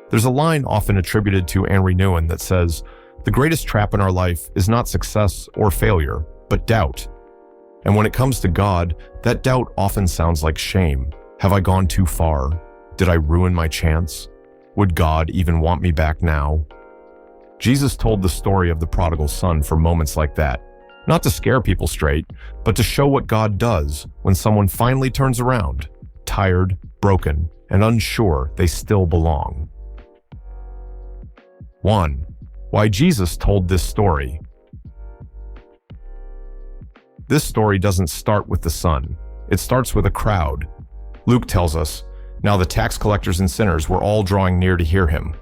There's a line often attributed to Henry Nouwen that says, "The greatest trap in our life is not success or failure, but doubt." And when it comes to God, that doubt often sounds like shame. Have I gone too far? Did I ruin my chance? Would God even want me back now? Jesus told the story of the prodigal son for moments like that, not to scare people straight, but to show what God does when someone finally turns around, tired, broken, and unsure they still belong. 1. Why Jesus told this story. This story doesn't start with the son. It starts with a crowd. Luke tells us, "Now the tax collectors and sinners were all drawing near to hear him."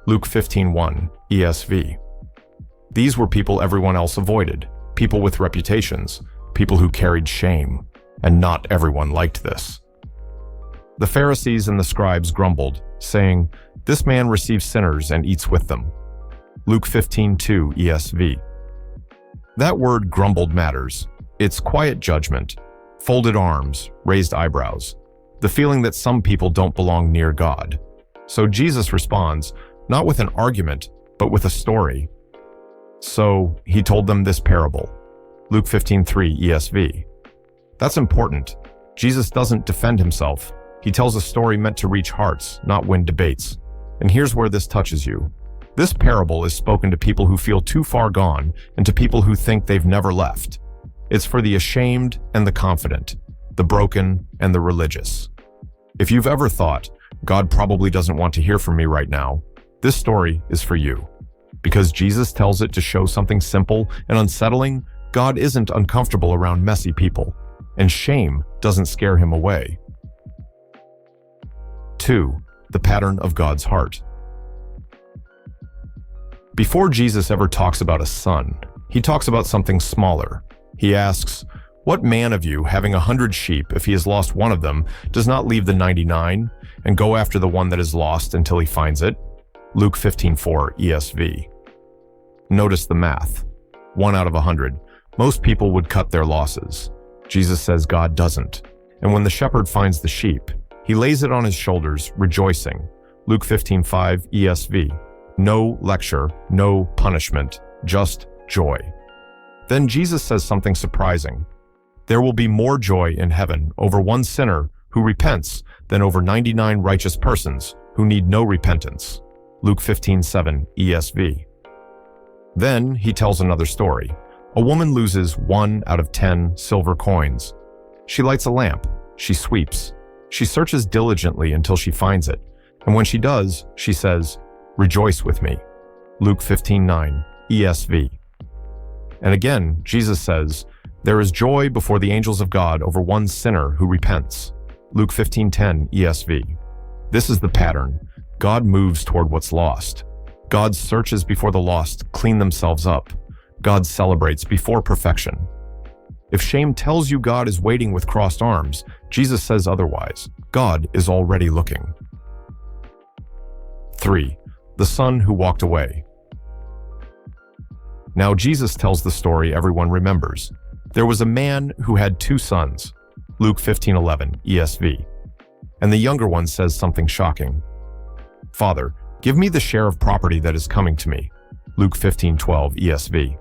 Luke 15:1, ESV. These were people everyone else avoided, people with reputations, people who carried shame, and not everyone liked this. The Pharisees and the scribes grumbled, saying, "This man receives sinners and eats with them." Luke 15:2, ESV. That word grumbled matters. It's quiet judgment, folded arms, raised eyebrows, the feeling that some people don't belong near God. So Jesus responds, not with an argument, but with a story. So he told them this parable. Luke 15:3, ESV. That's important. Jesus doesn't defend himself. He tells a story meant to reach hearts, not win debates. And here's where this touches you. This parable is spoken to people who feel too far gone and to people who think they've never left. It's for the ashamed and the confident, the broken and the religious. If you've ever thought, God probably doesn't want to hear from me right now, this story is for you. Because Jesus tells it to show something simple and unsettling, God isn't uncomfortable around messy people, and shame doesn't scare him away. 2. The pattern of God's heart. Before Jesus ever talks about a son, he talks about something smaller. He asks, "What man of you, having 100 sheep, if he has lost one of them, does not leave the 99 and go after the one that is lost until he finds it?" Luke 15:4, ESV. Notice the math. 1 out of 100. Most people would cut their losses. Jesus says God doesn't. And when the shepherd finds the sheep, he lays it on his shoulders, rejoicing. Luke 15:5, ESV. No lecture, no punishment, just joy. Then Jesus says something surprising. There will be more joy in heaven over one sinner who repents than over 99 righteous persons who need no repentance. Luke 15:7, ESV. Then he tells another story. A woman loses 1 out of 10 silver coins. She lights a lamp. She sweeps. She searches diligently until she finds it. And when she does, she says, "Rejoice with me." Luke 15:9, ESV. And again, Jesus says, "There is joy before the angels of God over one sinner who repents." Luke 15:10, ESV. This is the pattern. God moves toward what's lost. God searches before the lost clean themselves up. God celebrates before perfection. If shame tells you God is waiting with crossed arms, Jesus says otherwise. God is already looking. 3. The son who walked away. Now Jesus tells the story everyone remembers. There was a man who had 2 sons. Luke 15:11, ESV. And the younger one says something shocking. "Father, give me the share of property that is coming to me." Luke 15:12, ESV.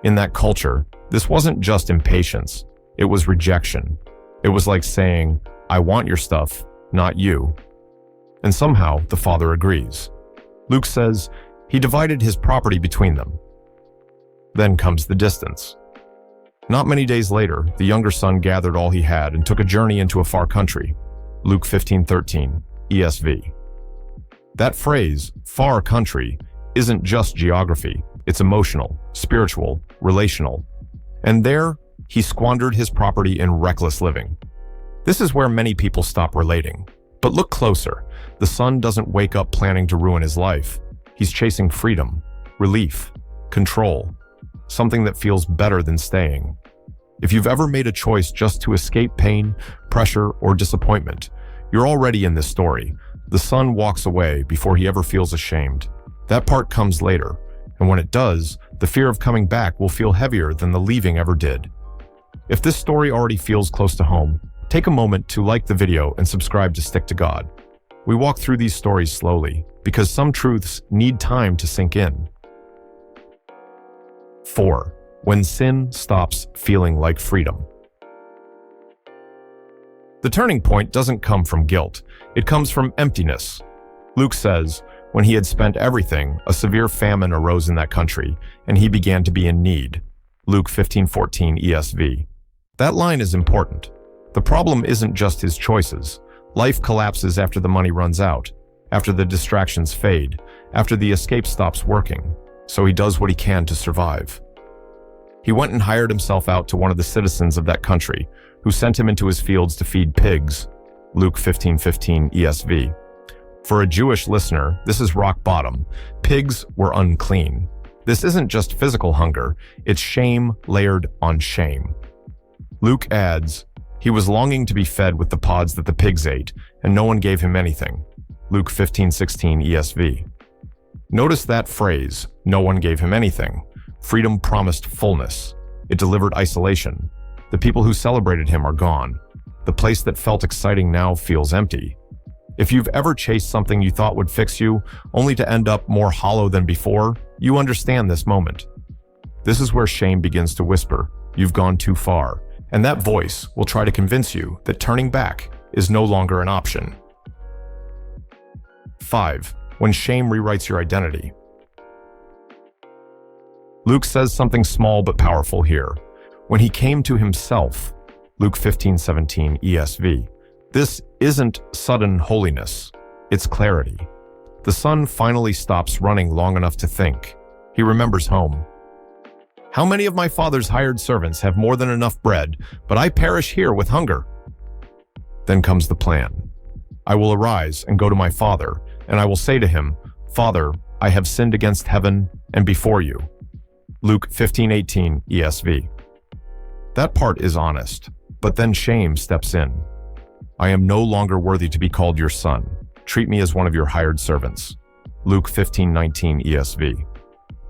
In that culture, this wasn't just impatience. It was rejection. It was like saying, "I want your stuff, not you." And somehow the father agrees. Luke says he divided his property between them. Then comes the distance. Not many days later, the younger son gathered all he had and took a journey into a far country. Luke 15:13, ESV. That phrase, far country, isn't just geography. It's emotional, spiritual, relational. And there, he squandered his property in reckless living. This is where many people stop relating. But look closer. The son doesn't wake up planning to ruin his life. He's chasing freedom, relief, control, something that feels better than staying. If you've ever made a choice just to escape pain, pressure, or disappointment, you're already in this story. The son walks away before he ever feels ashamed. That part comes later, and when it does, the fear of coming back will feel heavier than the leaving ever did. If this story already feels close to home, take a moment to like the video and subscribe to Stick to God. We walk through these stories slowly because some truths need time to sink in. 4. When sin stops feeling like freedom. The turning point doesn't come from guilt. It comes from emptiness. Luke says, when he had spent everything, a severe famine arose in that country, and he began to be in need. Luke 15:14 ESV. That line is important. The problem isn't just his choices. Life collapses after the money runs out, after the distractions fade, after the escape stops working. So he does what he can to survive. He went and hired himself out to one of the citizens of that country, who sent him into his fields to feed pigs. Luke 15:15 ESV. For a Jewish listener, this is rock bottom. Pigs were unclean. This isn't just physical hunger, it's shame layered on shame. Luke adds, he was longing to be fed with the pods that the pigs ate, and no one gave him anything. Luke 15:16 ESV. Notice that phrase, no one gave him anything. Freedom promised fullness. It delivered isolation. The people who celebrated him are gone. The place that felt exciting now feels empty. If you've ever chased something you thought would fix you, only to end up more hollow than before, you understand this moment. This is where shame begins to whisper, you've gone too far, and that voice will try to convince you that turning back is no longer an option. 5. When shame rewrites your identity. Luke says something small but powerful here. When he came to himself, Luke 15:17 ESV. This isn't sudden holiness, it's clarity. The son finally stops running long enough to think. He remembers home. How many of my father's hired servants have more than enough bread, but I perish here with hunger? Then comes the plan. I will arise and go to my father, and I will say to him, Father, I have sinned against heaven and before you. Luke 15:18 ESV. That part is honest, but then shame steps in. I am no longer worthy to be called your son. Treat me as one of your hired servants. Luke 15:19 ESV.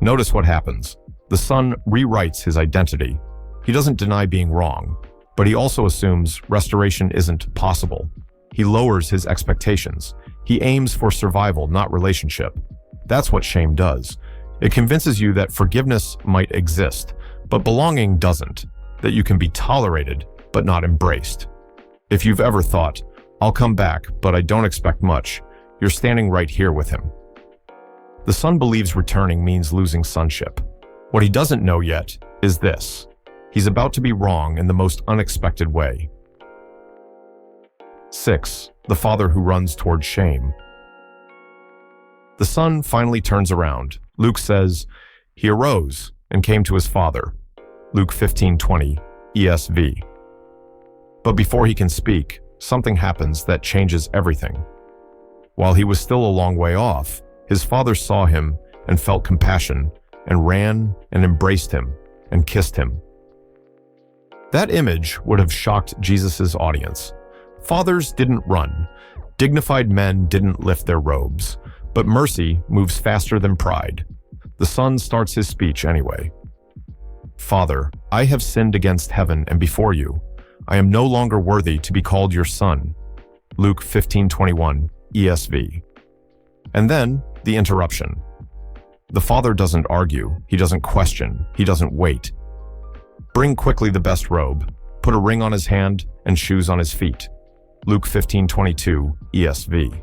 Notice what happens. The son rewrites his identity. He doesn't deny being wrong, but he also assumes restoration isn't possible. He lowers his expectations. He aims for survival, not relationship. That's what shame does. It convinces you that forgiveness might exist, but belonging doesn't, that you can be tolerated, but not embraced. If you've ever thought, I'll come back, but I don't expect much, you're standing right here with him. The son believes returning means losing sonship. What he doesn't know yet is this. He's about to be wrong in the most unexpected way. 6. The father who runs towards shame. The son finally turns around. Luke says, he arose and came to his father. Luke 15:20 ESV. But before he can speak, something happens that changes everything. While he was still a long way off, his father saw him and felt compassion and ran and embraced him and kissed him. That image would have shocked Jesus' audience. Fathers didn't run. Dignified men didn't lift their robes. But mercy moves faster than pride. The son starts his speech anyway. Father, I have sinned against heaven and before you. I am no longer worthy to be called your son. Luke 15:21 ESV. And then the interruption. The father doesn't argue, he doesn't question, he doesn't wait. Bring quickly the best robe, put a ring on his hand and shoes on his feet. Luke 15:22 ESV.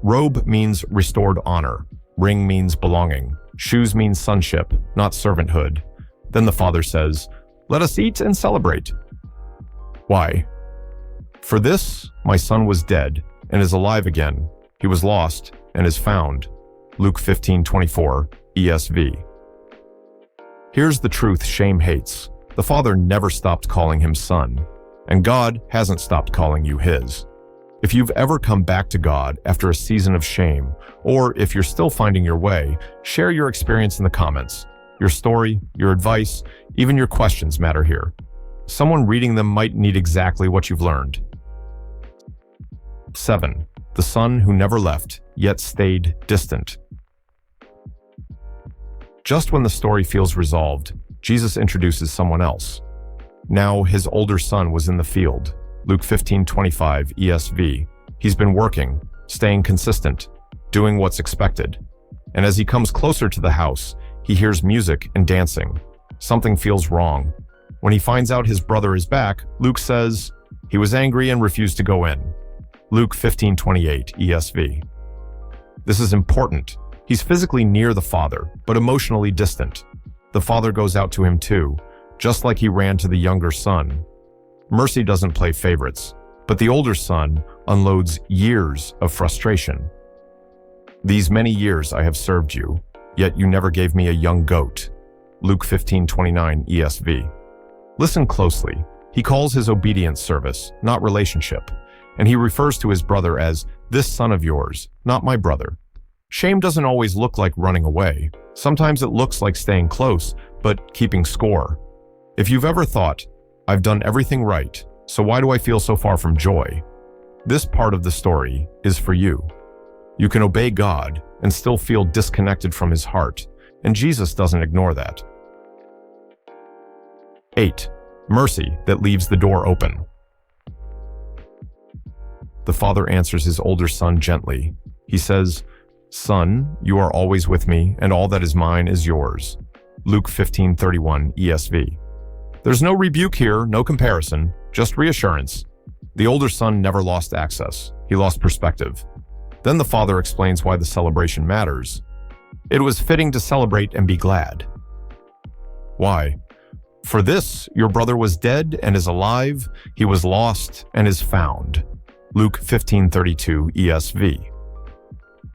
Robe means restored honor, ring means belonging, shoes means sonship, not servanthood. Then the father says, let us eat and celebrate. Why? For this, my son was dead and is alive again. He was lost and is found. Luke 15:24 ESV. Here's the truth shame hates. The Father never stopped calling him son, and God hasn't stopped calling you his. If you've ever come back to God after a season of shame, or if you're still finding your way, share your experience in the comments. Your story, your advice, even your questions matter here. Someone reading them might need exactly what you've learned. 7. The son who never left, yet stayed distant. Just when the story feels resolved, Jesus introduces someone else. Now his older son was in the field. Luke 15:25 ESV. He's been working, staying consistent, doing what's expected. And as he comes closer to the house, he hears music and dancing. Something feels wrong. When he finds out his brother is back, Luke says, "He was angry and refused to go in." Luke 15:28 ESV. This is important. He's physically near the father, but emotionally distant. The father goes out to him too, just like he ran to the younger son. Mercy doesn't play favorites, but the older son unloads years of frustration. "These many years I have served you, yet you never gave me a young goat." Luke 15:29 ESV. Listen closely. He calls his obedience service, not relationship, and he refers to his brother as "this son of yours, not my brother." Shame doesn't always look like running away. Sometimes it looks like staying close, but keeping score. If you've ever thought, "I've done everything right, so why do I feel so far from joy?" This part of the story is for you. You can obey God and still feel disconnected from his heart, and Jesus doesn't ignore that. 8. Mercy that leaves the door open. The father answers his older son gently. He says, "Son, you are always with me, and all that is mine is yours." Luke 15:31 ESV. There's no rebuke here, no comparison, just reassurance. The older son never lost access. He lost perspective. Then the father explains why the celebration matters. It was fitting to celebrate and be glad. Why? "For this, your brother was dead and is alive. He was lost and is found." Luke 15:32 ESV.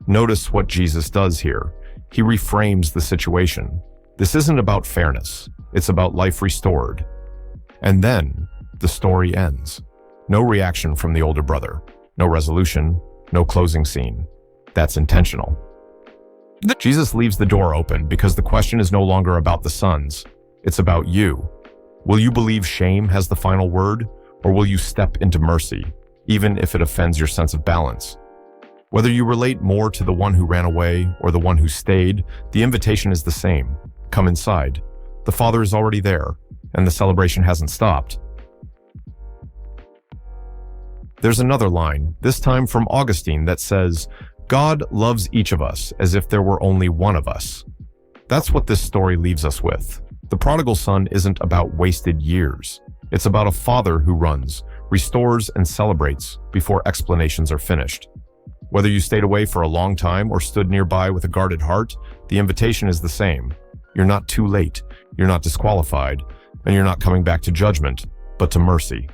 Notice what Jesus does here. He reframes the situation. This isn't about fairness. It's about life restored. And then the story ends. No reaction from the older brother. No resolution. No closing scene. That's intentional. Jesus leaves the door open because the question is no longer about the sons. It's about you. Will you believe shame has the final word, or will you step into mercy, even if it offends your sense of balance? Whether you relate more to the one who ran away or the one who stayed, the invitation is the same. Come inside. The Father is already there, and the celebration hasn't stopped. There's another line, this time from Augustine, that says, "God loves each of us as if there were only one of us." That's what this story leaves us with. The prodigal son isn't about wasted years. It's about a father who runs, restores, and celebrates before explanations are finished. Whether you stayed away for a long time or stood nearby with a guarded heart, the invitation is the same. You're not too late, you're not disqualified, and you're not coming back to judgment, but to mercy.